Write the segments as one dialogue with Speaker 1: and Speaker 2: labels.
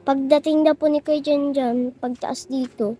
Speaker 1: Pagdating na po ni Kuya Janjan, pagtaas dito,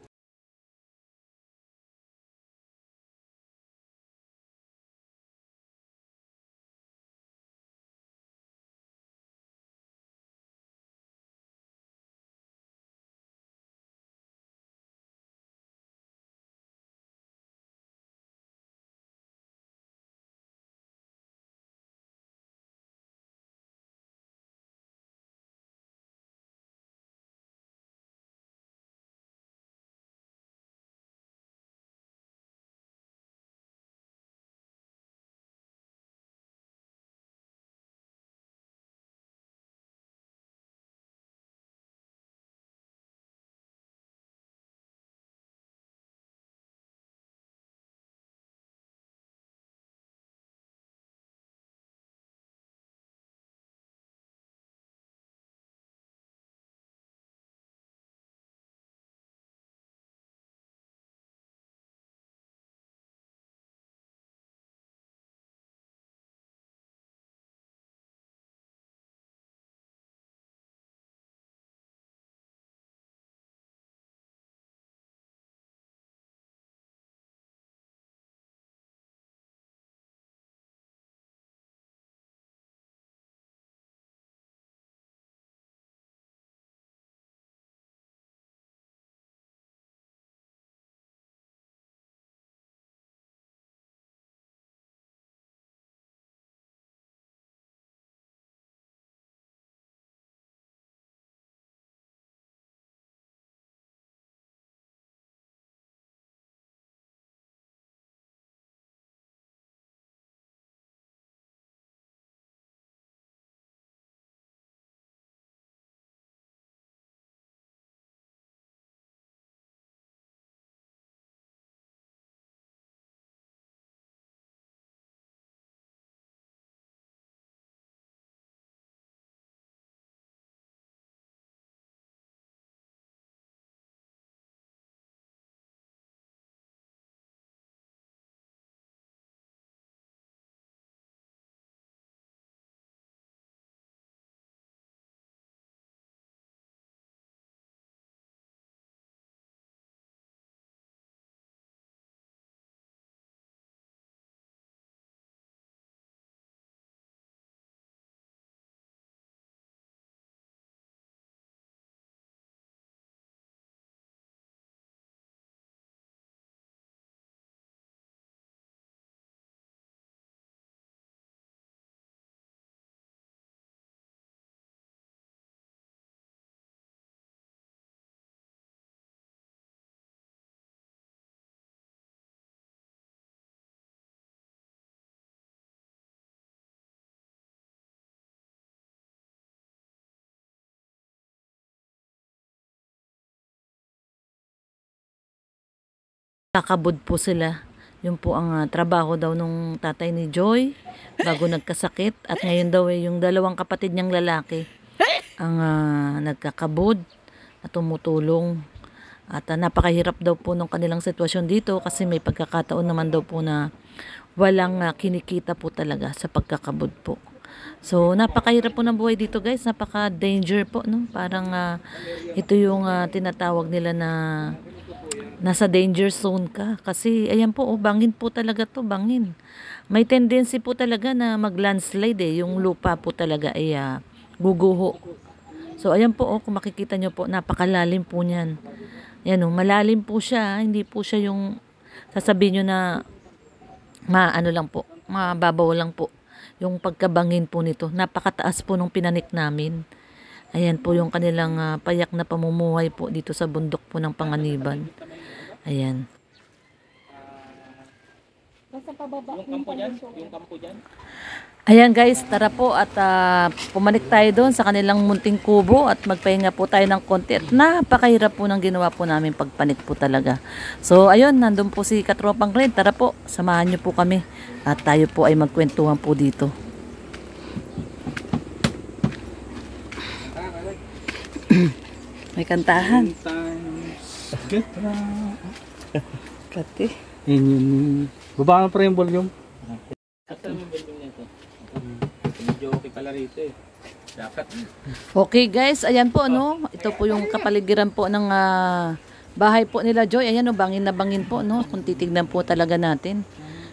Speaker 2: Kakabod po sila. Yun po ang trabaho daw nung tatay ni Joy bago nagkasakit. At ngayon daw yung dalawang kapatid niyang lalaki ang nagkakabod at tumutulong. At napakahirap daw po nung kanilang sitwasyon dito kasi may pagkakataon naman daw po na walang kinikita po talaga sa pagkakabod po. So napakahirap po ng buhay dito guys, napaka-danger po, no? Parang ito yung tinatawag nila na nasa danger zone ka. Kasi ayan po, bangin po talaga to, bangin. May tendency po talaga na mag-landslide yung lupa po talaga ay guguho. So ayan po, kung makikita nyo po, napakalalim po niyan. Ayan malalim po siya, hindi po siya yung sasabihin nyo na ano lang po, mababaw lang po. Yung pagkabangin po nito, napakataas po nung pinanik namin. Ayan po yung kanilang payak na pamumuhay po dito sa bundok po ng Panganiban. Ayan.
Speaker 3: Yung kampo dyan.
Speaker 2: Ayan guys, tara po at pumalik tayo doon sa kanilang munting kubo at magpahinga po tayo ng konti. At napakahirap po ng ginawa po namin pagpanik po talaga. So ayun, nandun po si Katropang Red. Tara po, samahan nyo po kami at tayo po ay magkwentuhan po dito. May kantahan. Kati.
Speaker 3: Yun. Baba na pa rin yung volume. Ito yung volume nito. Medyo okay pala rito eh. Dapat.
Speaker 2: Okay guys, ayan po no. Ito po yung kapaligiran po ng bahay po nila Joy. Ayan no, bangin na bangin po no. Kung titignan po talaga natin.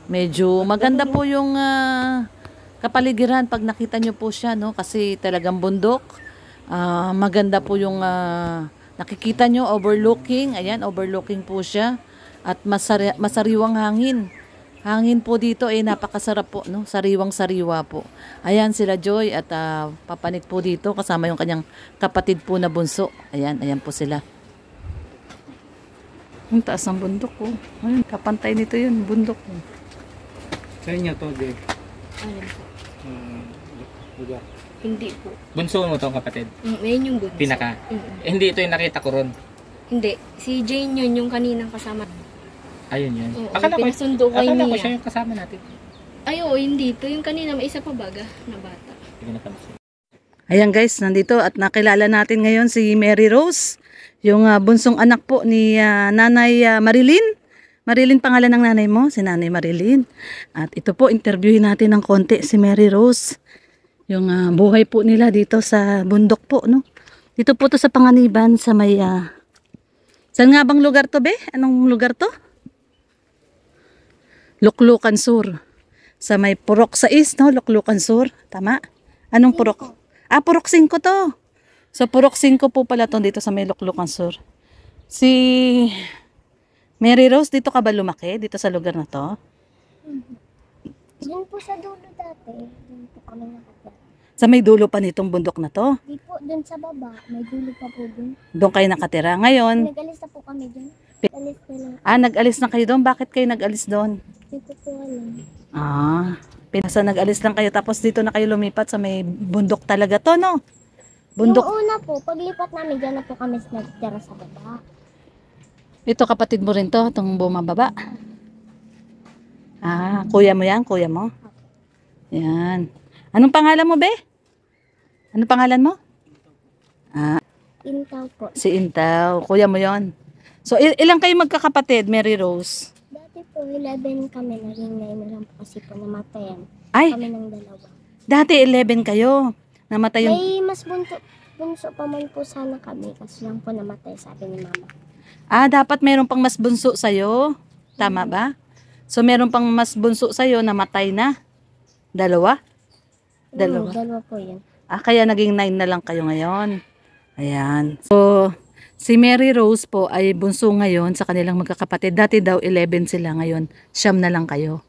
Speaker 2: Medyo maganda po yung kapaligiran pag nakita nyo po siya no. Kasi talagang bundok. Maganda po yung nakikita nyo, overlooking. Ayan, overlooking po siya. At masariwang hangin. Hangin po dito ay napakasarap po, no? Sariwang-sariwa po. Ayan sila Joy at papanik po dito kasama yung kanyang kapatid po na bunso. Ayan, ayan po sila. Ang taas ng bundok ko. Ayun, kapantay nito yun, bundok ko.
Speaker 3: Sa inyo to, Dave.
Speaker 4: Alam po.
Speaker 3: Lugar.
Speaker 4: Hindi po.
Speaker 3: Bunso mo tong kapatid?
Speaker 4: Ngayon yung bunso.
Speaker 3: Pinaka? Hindi ito yung nakita ko ron.
Speaker 4: Hindi. Si Jane yun, yung kaninang kasama.
Speaker 3: Ayun yun.
Speaker 4: Oo, pinasundo kay
Speaker 3: akala ko
Speaker 4: Mia.
Speaker 3: siya yung kasama natin.
Speaker 4: Ay, oo, hindi. Ito yung kanina, may isa pa baga na bata.
Speaker 3: Hindi na pansin.
Speaker 2: Ayan guys, nandito at nakilala natin ngayon si Mary Rose, yung bunsong anak po ni Nanay Marilyn. Marilyn pangalan ng nanay mo, si Nanay Marilyn. At ito po, interviewin natin ng konti si Mary Rose. Yung buhay po nila dito sa bundok po, no? Dito po to sa Panganiban, sa may... saan nga bang lugar to, be? Anong lugar to? Luklukan Sur. Sa may Purok 6, no? Luklukan Sur. Tama? Anong Purok? Purok 5 to. So, Purok 5 po pala to dito sa may Luklukan Sur. Si Mary Rose, dito ka ba lumaki? Dito sa lugar na to?
Speaker 1: Yun po sa dulo dati. Doon po kami nakatira.
Speaker 2: Sa may dulo pa nitong bundok na to?
Speaker 1: Di po, doon sa baba. May dulo pa po doon.
Speaker 2: Doon kayo nakatira. Ngayon,
Speaker 1: Nag-alis na po kami doon. Alis na lang.
Speaker 2: nag-alis na kayo doon. Bakit kayo nag-alis doon?
Speaker 1: Di ko po alam.
Speaker 2: Pinasa nag-alis lang kayo tapos dito na kayo lumipat sa may bundok talaga to, no? Bundok.
Speaker 1: Yung una po, paglipat namin, dyan na po kami nagtira sa baba.
Speaker 2: Ito kapatid mo rin to, itong bumababa. Kuya mo yan, kuya mo. Yan. Anong pangalan mo, be? Anong pangalan mo?
Speaker 1: Intaw po.
Speaker 2: Si Intaw. Kuya mo yon. So, ilang kayo magkakapatid, Mary Rose?
Speaker 1: Dati po, 11 kami. Naging 9 na lang po kasi po namatayan.
Speaker 2: Ay,
Speaker 1: Kami ng dalawa.
Speaker 2: dati 11 kayo. Namatay yung...
Speaker 1: May mas bunso pa man po sana kami. Kasi lang po namatay, sabi ni mama.
Speaker 2: Dapat meron pang mas bunso sa'yo. Tama ba? So, meron pang mas bunso sa'yo, namatay na. Dalawa? Dalawa.
Speaker 1: Dalawa po yun.
Speaker 2: Kaya naging 9 na lang kayo ngayon. Ayan. So, si Mary Rose po ay bunso ngayon sa kanilang magkakapatid. Dati daw 11 sila ngayon. 9 na lang kayo.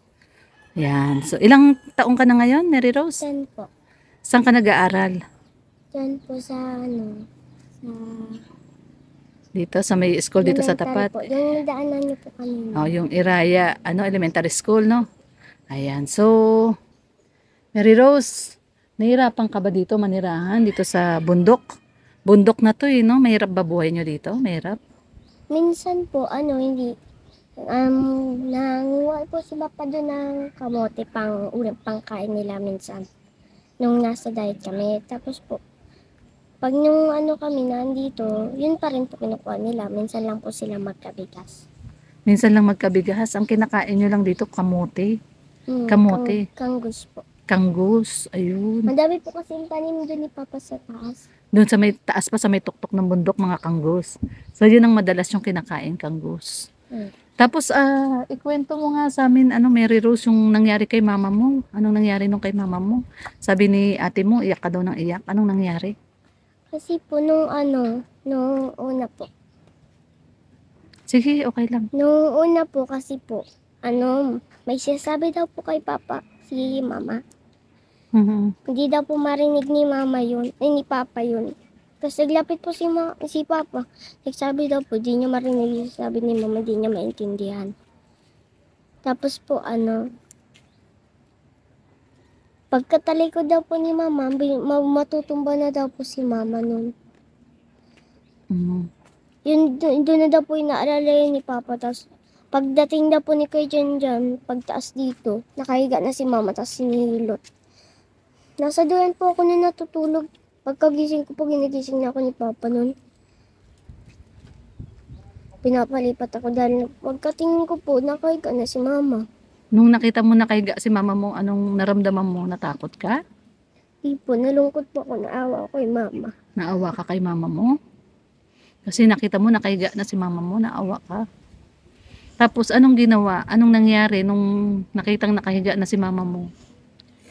Speaker 2: Ayan. So, ilang taong ka na ngayon, Mary Rose?
Speaker 1: Diyan po.
Speaker 2: Saan ka nag-aaral?
Speaker 1: Diyan po sa sa
Speaker 2: Dito sa may school dito sa
Speaker 1: elementary
Speaker 2: tapat.
Speaker 1: po. Yung daanan niyo po kanina.
Speaker 2: Yung Iraya, elementary school, no? Ayan. So, Mary Rose, nahirapan ka ba dito manirahan dito sa bundok? Bundok na to, no? Mahirap ba buhay nyo dito? Mahirap?
Speaker 1: Minsan po, hindi. Nanguha po si Papa doon ng kamote pang kain nila minsan. Nung nasa diet kami. Tapos po, pag nung kami nandito, yun pa rin po kinukuha nila. Minsan lang po sila magkabigas.
Speaker 2: Minsan lang magkabigas. Ang kinakain nyo lang dito, kamote. Kamote.
Speaker 1: Kanggus po.
Speaker 2: Kanggus. Ayun.
Speaker 1: Madami po kasi yung tanim doon ni Papa sa taas.
Speaker 2: Doon sa may taas pa, sa may tuktok ng bundok, mga kanggus. So, yun ang madalas yung kinakain, kanggus. Tapos, ikwento mo nga sa amin, Mary Rose, yung nangyari kay mama mo. Anong nangyari nung kay mama mo? Sabi ni ate mo, iyak ka daw ng iyak. Anong nangyari?
Speaker 1: Kasi po nung una po.
Speaker 2: Sige, okay lang.
Speaker 1: Nung una po kasi po, may sinasabi daw po kay Papa, si Mama. Hindi daw po marinig ni Mama yun, ni Papa yun. Tapos naglapit po si Papa. Nagsabi daw po, di niya marinig yung sabi ni Mama, di niya maintindihan. Tapos po pagkatalikod daw po ni Mama, matutumba na daw po si Mama nun. Yun, doon na daw po inaalala yun ni Papa. Tapos pagdating daw po ni Kuya Jan, pagtaas dito, nakahiga na si Mama, tapos sinihilot. Nasa doon po ako na natutulog. Pagkagising ko po, ginigising na ako ni Papa nun. Pinapalipat ako dahil pagkatingin ko po, nakahiga na si Mama.
Speaker 2: Nung nakita mo nakahiga si mama mo, anong naramdaman mo? Natakot ka?
Speaker 1: Di po, nalungkot po ako, naawa ako kay mama.
Speaker 2: Naawa ka kay mama mo? Kasi nakita mo nakahiga na si mama mo, naawa ka. Tapos anong ginawa? Anong nangyari nung nakitang nakahiga na si mama mo?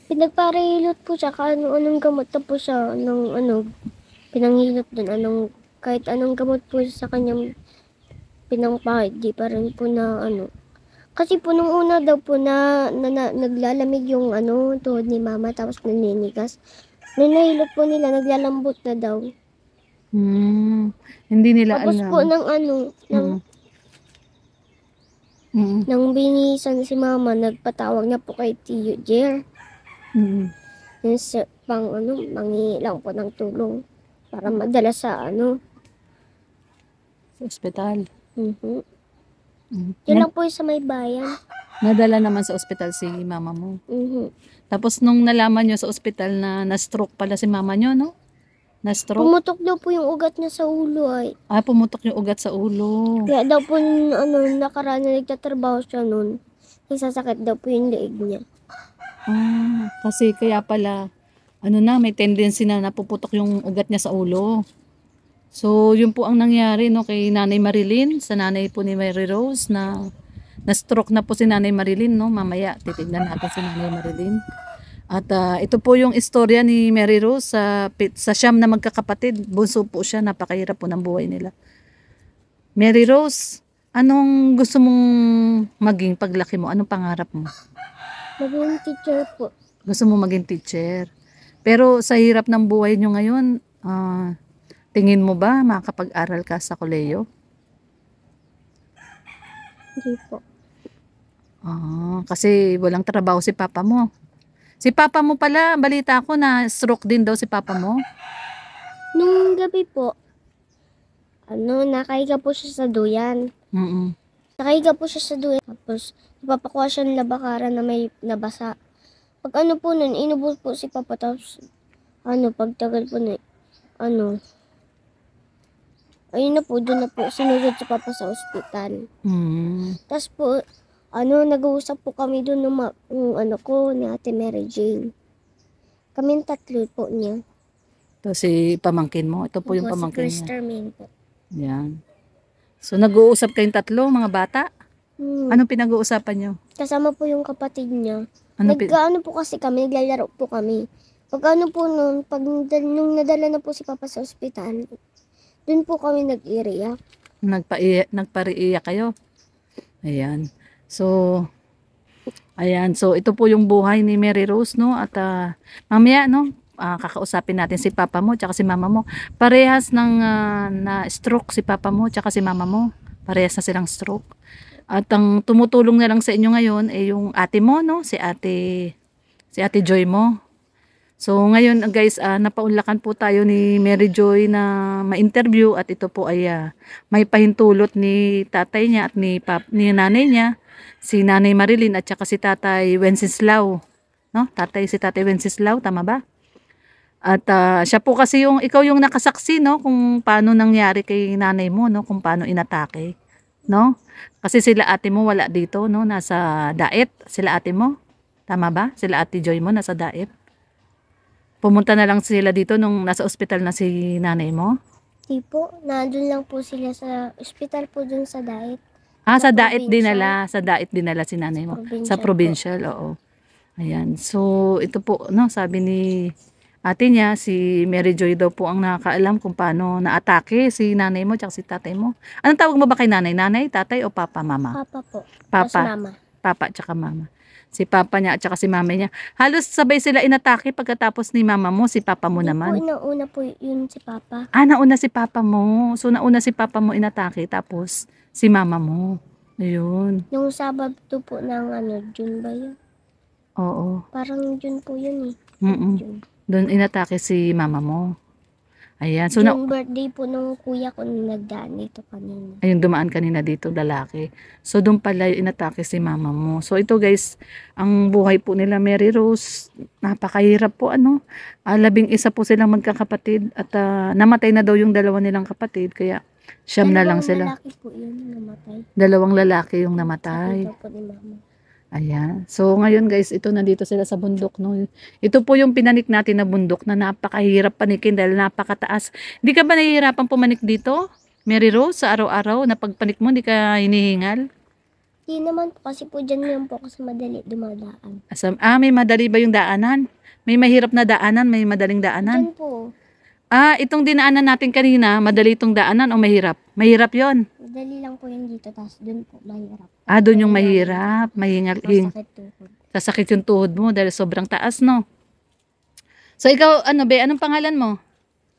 Speaker 1: Pinagparehilot po siya, anong gamot, tapos siya, pinanghilot dun, kahit anong gamot po sa kanyang pinangpahid, di pa rin po na Kasi po nung una daw po naglalamig yung tuhod ni mama, tapos naninigas. Nung nahilot po nila, naglalambot na daw.
Speaker 2: Hindi nila
Speaker 1: Tapos
Speaker 2: alam.
Speaker 1: po nang binisan si mama, nagpatawag na po kay Tio Jer. Yung mangi lang po ng tulong para madala sa
Speaker 2: Sa ospital.
Speaker 1: Yun lang po yung sa may bayan.
Speaker 2: Nadala naman sa ospital si mama mo. Tapos nung nalaman nyo sa ospital na na-stroke pala si mama nyo, no? Na-stroke?
Speaker 1: Pumutok daw po yung ugat niya sa ulo ay.
Speaker 2: Pumutok yung ugat sa ulo.
Speaker 1: Kaya daw po nakaraan na nagtatrabaho siya nun. Sasakit daw po yung leeg niya.
Speaker 2: Kasi kaya pala, may tendency na napuputok yung ugat niya sa ulo. So, yun po ang nangyari kay Nanay Marilyn, sa nanay po ni Mary Rose na stroke na po si Nanay Marilyn, no? Mamaya titignan natin si Nanay Marilyn. At ito po yung istorya ni Mary Rose sa 9 na magkakapatid. Bunso po siya, napakahirap po ng buhay nila. Mary Rose, anong gusto mong maging paglaki mo? Anong pangarap mo?
Speaker 1: Maging teacher po.
Speaker 2: Gusto mo maging teacher. Pero sa hirap ng buhay nyo ngayon, tingin mo ba makakapag-aral ka sa kolehiyo?
Speaker 1: Hindi po.
Speaker 2: Kasi walang trabaho si papa mo. Si papa mo pala, balita ko na stroke din daw si papa mo.
Speaker 1: Nung gabi po, nakahiga po siya sa duyan. Nakahiga po siya sa duyan. Tapos, ipapakuha siya ng labakara na may nabasa. Pag po nun, inubos po si papa. Tapos, pagtagal po na, ayun na po, doon na po, sinugod si papa sa ospital. Tapos po, nag-uusap po kami doon ni Ate Mary Jane. Kaming 3 po niya.
Speaker 2: Ito si pamangkin mo. Ito po yung pamangkin
Speaker 1: Si
Speaker 2: niya.
Speaker 1: Main po.
Speaker 2: Yan. So nag-uusap kayong 3, mga bata? Anong pinag-uusapan nyo?
Speaker 1: Kasama po yung kapatid niya.
Speaker 2: Ano
Speaker 1: Po kasi kami, naglalaro po kami. Pag po nun, nung nadala na po si papa sa ospital, doon po kami nag-iiyak.
Speaker 2: Nagpariiyak kayo? Ayan. So, ito po yung buhay ni Mary Rose, no? At mamaya, no? Kakausapin natin si papa mo tsaka si mama mo. Parehas ng na-stroke si papa mo tsaka si mama mo. Parehas na silang stroke. At ang tumutulong na lang sa inyo ngayon ay yung ate mo, no? Si ate Joy mo. So ngayon guys, napaunlakan po tayo ni Mary Joy na ma-interview at ito po ay may pahintulot ni tatay niya at ni nanay niya, si Nanay Marilyn at saka si Tatay Wenceslao, no? Si Tatay Wenceslao, tama ba? At siya po kasi ikaw yung nakasaksi, no, kung paano nangyari kay nanay mo, no, kung paano inatake, no? Kasi sila ate mo wala dito, no, nasa Daet, sila ate mo. Tama ba? Sila Ate Joy mo nasa Daet. Pumunta na lang sila dito nung nasa ospital na si nanay mo?
Speaker 1: Di po, nandun lang po sila sa ospital po dun sa Daet.
Speaker 2: Sa Daet dinala. Sa Daet dinala si nanay mo. Sa provincial, oo. Ayan. So, ito po, no, sabi ni ate niya, si Mary Joy daw po ang nakakaalam kung paano naatake si nanay mo at si tatay mo. Anong tawag mo ba kay nanay? Nanay, tatay o papa, mama?
Speaker 1: Papa po.
Speaker 2: Papa.
Speaker 1: Tapos mama.
Speaker 2: Papa at saka mama. Si papa niya at saka si mama niya. Halos sabay sila inatake pagkatapos ni mama mo, si papa mo naman.
Speaker 1: Nauna po yun si papa.
Speaker 2: Nauna si papa mo. So, nauna si papa mo inatake tapos si mama mo. Ayun.
Speaker 1: Yung Sabado po ng June ba yun?
Speaker 2: Oo.
Speaker 1: Parang June po yun eh. June.
Speaker 2: Doon inatake si mama mo. Ayan. So,
Speaker 1: yung birthday po nung kuya ko nung nagdaan dito kanina.
Speaker 2: Ayun, dumaan kanina dito, lalaki. So, doon pala yung inatake si mama mo. So, ito guys, ang buhay po nila Mary Rose, napakahirap po, 11 po silang magkakapatid at namatay na daw yung 2 nilang kapatid, kaya 9 na lang sila.
Speaker 1: Dalawang lalaki po yun namatay.
Speaker 2: 2 lalaki yung namatay.
Speaker 1: Ito po ni mama.
Speaker 2: Ayan. So ngayon guys, ito nandito sila sa bundok. No? Ito po yung pinanik natin na bundok na napakahirap panikin dahil napakataas. Hindi ka ba nahihirapan pumanik dito? Mary Rose, sa araw-araw na pagpanik mo, hindi ka hinihingal?
Speaker 1: Di naman po kasi po dyan lang po kasi madali dumadaan.
Speaker 2: May madali ba yung daanan? May mahirap na daanan, may madaling daanan?
Speaker 1: Dyan po.
Speaker 2: Itong dinaanan natin kanina, madali itong daanan o mahirap? Mahirap yon.
Speaker 1: Madali lang po yung dito, tapos dun po mahirap.
Speaker 2: Doon yung mahirap.
Speaker 1: Masakit tuhod.
Speaker 2: Sasakit yung tuhod mo dahil sobrang taas, no? So, ikaw, anong pangalan mo?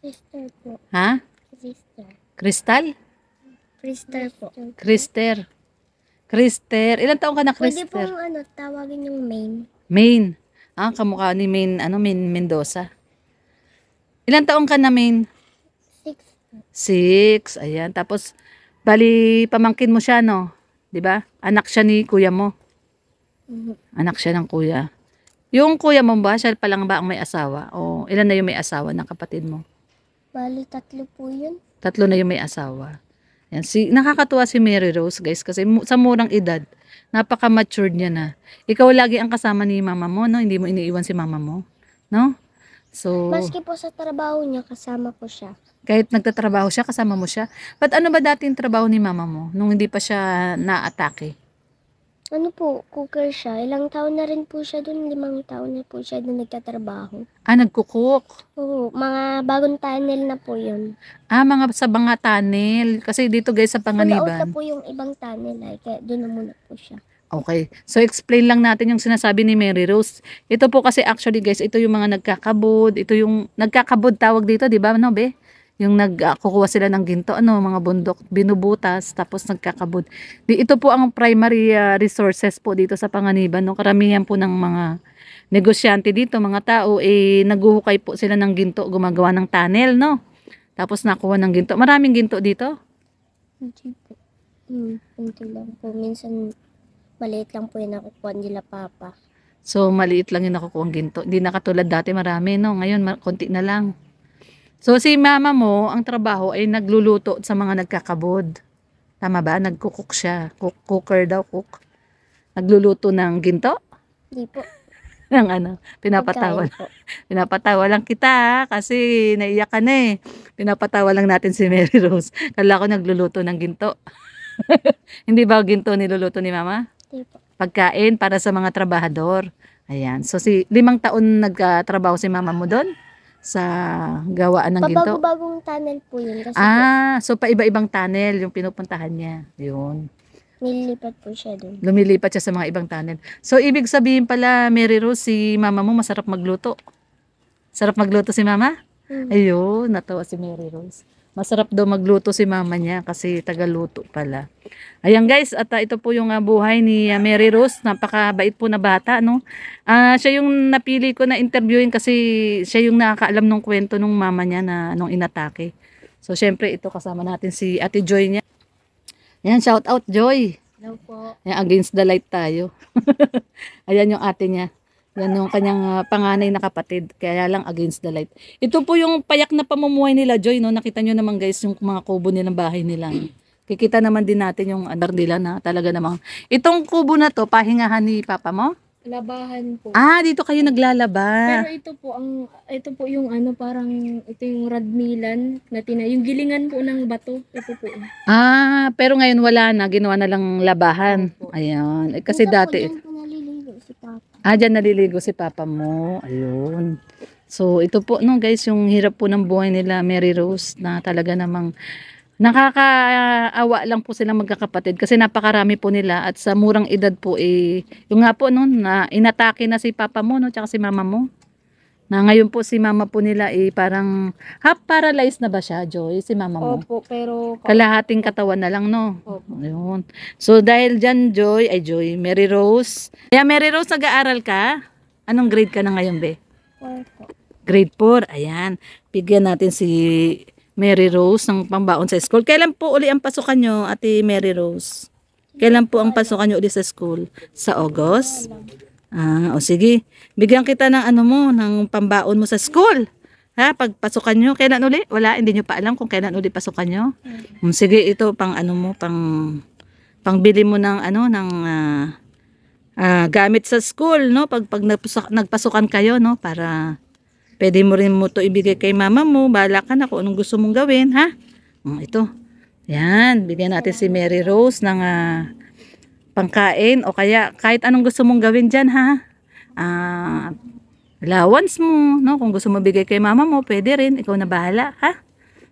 Speaker 1: Sister po.
Speaker 2: Ha?
Speaker 1: Sister.
Speaker 2: Crystal?
Speaker 1: Sister po.
Speaker 2: Krister. Ilan taong ka na,
Speaker 1: Pwede
Speaker 2: Krister?
Speaker 1: pong tawagin yung main.
Speaker 2: Main. Kamukha ni Main Mendoza. Ilan taong ka na, Main?
Speaker 1: 6.
Speaker 2: 6. Ayan. Tapos, bali, pamangkin mo siya, no? 'Di ba? Anak siya ni kuya mo. Anak siya ng kuya. Yung kuya mo ba, siya pa lang ba ang may asawa? O ilan na yung may asawa ng kapatid mo?
Speaker 1: Bali, 3 po yun.
Speaker 2: 3 na yung may asawa. Yan, nakakatuwa si Mary Rose, guys, kasi sa murang edad, napaka-matured niya na. Ikaw lagi ang kasama ni mama mo, no? Hindi mo iniiwan si mama mo, no? So,
Speaker 1: Maski po sa trabaho niya, kasama ko siya.
Speaker 2: kahit nagtatrabaho siya, kasama mo siya. But ano ba dating trabaho ni mama mo nung hindi pa siya na-atake?
Speaker 1: Ano po, cooker siya. Ilang taon na rin po siya dun. 5 taon na po siya dun nagtatrabaho.
Speaker 2: Nagkukook.
Speaker 1: Oo, mga bagong tunnel na po yun.
Speaker 2: Mga sa mga tunnel. Kasi dito guys sa
Speaker 1: Full out na
Speaker 2: Panganiban.
Speaker 1: po yung ibang tunnel kaya dun na muna po siya.
Speaker 2: Okay. So explain lang natin yung sinasabi ni Mary Rose. Ito po kasi actually guys, ito yung mga nagkakabod. Ito yung nagkakabod tawag dito, di ba? No, be? Yung nagkukuha sila ng ginto, mga bundok, binubutas, tapos nagkakabod. Ito po ang primary resources po dito sa Panganiban. No? Karamihan po ng mga negosyante dito, mga tao, naghuhukay po sila ng ginto, gumagawa ng tunnel, no? Tapos nakuha ng ginto. Maraming ginto dito?
Speaker 1: Hindi po. Kunti lang po. Minsan, maliit lang po yung nakukuha nila papa.
Speaker 2: So, maliit lang yung nakukuha ng ginto. Hindi na katulad dati, marami, no? Ngayon, konti na lang. So, si mama mo, ang trabaho ay nagluluto sa mga nagkakabod. Tama ba? Nagkukok siya. Cooker daw, cook. Nagluluto ng ginto?
Speaker 1: Hindi po.
Speaker 2: Ng pinapatawa.
Speaker 1: Pagkain po.
Speaker 2: Pinapatawa lang kita, kasi naiyak ka na eh. Pinapatawa lang natin si Mary Rose. Kala ko nagluluto ng ginto. Hindi ba ginto niluluto ni mama?
Speaker 1: Hindi po.
Speaker 2: Pagkain para sa mga trabahador. Ayan. So, 5 taon nagtrabaho si mama mo doon? Sa gawaan ng ginto?
Speaker 1: Pabago-bagong tunnel po yun. Kasi
Speaker 2: So paiba-ibang tunnel yung pinupuntahan niya. Yun.
Speaker 1: nililipat po siya dun.
Speaker 2: Lumilipat siya sa mga ibang tunnel. So ibig sabihin pala, Mary Rose, si mama mo masarap magluto. Sarap magluto si mama? Ayun, natawa si Mary Rose. Masarap daw magluto si mama niya kasi tagaluto pala. Ayan guys, at ito po yung buhay ni Mary Rose. Napakabait po na bata, no? Siya yung napili ko na interviewin kasi siya yung nakakaalam ng kwento nung mama niya na nung inatake. So syempre ito kasama natin si Ate Joy niya. Ayan, shout out Joy.
Speaker 4: Hello po.
Speaker 2: Ayan, against the light tayo. Ayan yung ate niya. Yan yung kanyang panganay na kapatid. Kaya lang against the light. Ito po yung payak na pamumuhay nila, Joy, no? Nakita nyo naman guys yung mga kubo nilang bahay nila. Kikita naman din natin yung andar nila na talaga namang. Itong kubo na to, pahingahan ni papa mo?
Speaker 4: Labahan po.
Speaker 2: Dito kayo naglalaba.
Speaker 4: Pero ito po yung parang ito yung radmilan na yung gilingan po ng bato. Ito po.
Speaker 2: Pero ngayon wala na. Ginawa na lang labahan. Ayan. Kasi
Speaker 1: Minsan
Speaker 2: dati.
Speaker 1: po dyan po naliligo si papa.
Speaker 2: Diyan naliligo si papa mo. Ayun. So, ito po, no, guys, yung hirap po ng buhay nila, Mary Rose, na talaga namang nakakaawa lang po silang magkakapatid kasi napakarami po nila at sa murang edad po, yung nga po, no, na inatake na si papa mo, no, tsaka si mama mo. Na ngayon po si mama po nila, parang half paralyzed na ba siya, Joy, si mama mo?
Speaker 4: Opo, pero
Speaker 2: Kalahating katawan na lang, no?
Speaker 4: Opo.
Speaker 2: Ayun. So, dahil dyan, Mary Rose. Mary Rose, nag-aaral ka? Anong grade ka na ngayon, be?
Speaker 1: 4 po.
Speaker 2: Grade 4. Ayan. Bigyan natin si Mary Rose ng pambaon sa school. Kailan po uli ang pasukan nyo, Ate Mary Rose? Kailan po ang pasukan nyo uli sa school? Sa August? O sige. Bigyan kita ng ng pambaon mo sa school. Ha, pagpasukan nyo, kailan uli? Wala, hindi nyo pa alam kung kailan uli pasukan nyo. Sige, ito pang pangbili mo ng gamit sa school, no? Pag nagpasukan kayo, no? Para pwede mo rin mo to ibigay kay mama mo. Bahala ka na kung anong gusto mong gawin, ha? Ito. Yan, bigyan natin si Mary Rose ng pangkain o kaya kahit anong gusto mong gawin dyan, ha? Allowance mo, no? Kung gusto mo bigay kay mama mo, pwede rin. Ikaw na bahala, ha?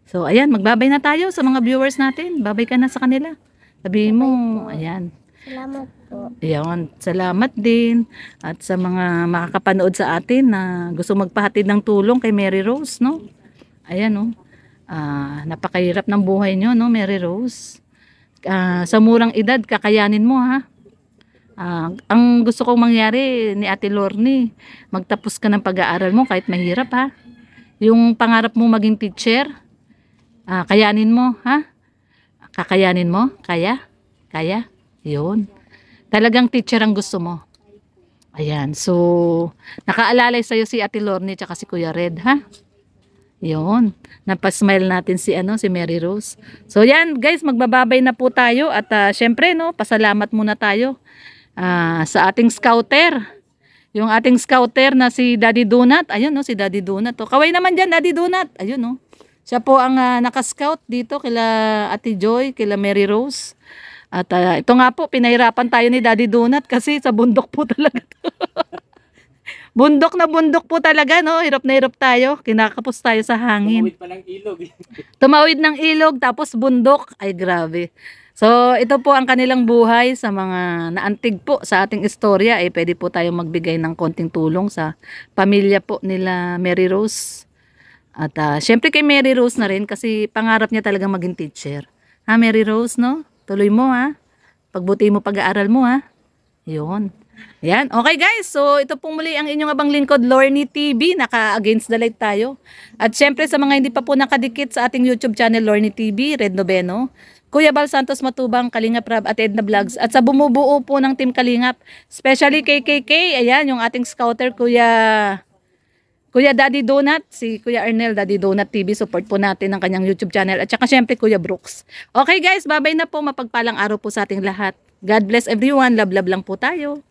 Speaker 2: So, ayan, magbabay na tayo sa mga viewers natin. Babay ka na sa kanila. Sabihin mo, ayan.
Speaker 1: Salamat po.
Speaker 2: Ayan, salamat din. At sa mga makakapanood sa atin na gusto magpahatid ng tulong kay Mary Rose, no? Ayan, no? Napakahirap ng buhay nyo, no, Mary Rose? Sa murang edad, kakayanin mo, ha? Ang gusto kong mangyari ni Ate Lorny, magtapos ka ng pag-aaral mo kahit mahirap, ha? Yung pangarap mo maging teacher, kayanin mo, ha? Kakayanin mo? Kaya? Kaya? Yun. Talagang teacher ang gusto mo. Ayan. So, nakaalalay sa'yo si Ate Lorny tsaka si Kuya Red, ha? Yun. Napasmile natin si Mary Rose. So, yan guys, magbababay na po tayo. At syempre, no, pasalamat muna tayo sa ating scouter. Yung ating scouter na si Daddy Donut. Ayun, no, si Daddy Donut. Kaway naman dyan, Daddy Donut. Ayun, no. Siya po ang naka-scout dito kila Ate Joy, kila Mary Rose. At ito nga po, pinahirapan tayo ni Daddy Donut kasi sa bundok po talaga. Bundok na bundok po talaga, no? Hirap na hirap tayo. Kinakapos tayo sa hangin.
Speaker 3: Tumawid pa ng ilog.
Speaker 2: Tumawid ng ilog, tapos bundok. Ay, grabe. So, ito po ang kanilang buhay sa mga naantig po sa ating istorya. Pwede po tayong magbigay ng konting tulong sa pamilya po nila Mary Rose. At syempre kay Mary Rose na rin kasi pangarap niya talagang maging teacher. Ha, Mary Rose, no? Tuloy mo, ha? Pagbuti mo pag-aaral mo, ha? Yun. Yan. Okay, guys. So, ito pong muli ang inyong abang lingkod, Lorny TV. Naka-against the light tayo. At syempre sa mga hindi pa po nakadikit sa ating YouTube channel, Lorny TV, Red Noveno, Kuya Bal Santos Matubang, Kalingap Rab at Edna Vlogs. At sa bumubuo po ng Team Kalingap, especially kay KK, ayan, yung ating scouter, Kuya Daddy Donut, si Kuya Arnel, Daddy Donut TV, support po natin ang kanyang YouTube channel. At saka syempre Kuya Brooks. Okay guys, babay na po. Mapagpalang araw po sa ating lahat. God bless everyone. Love, love lang po tayo.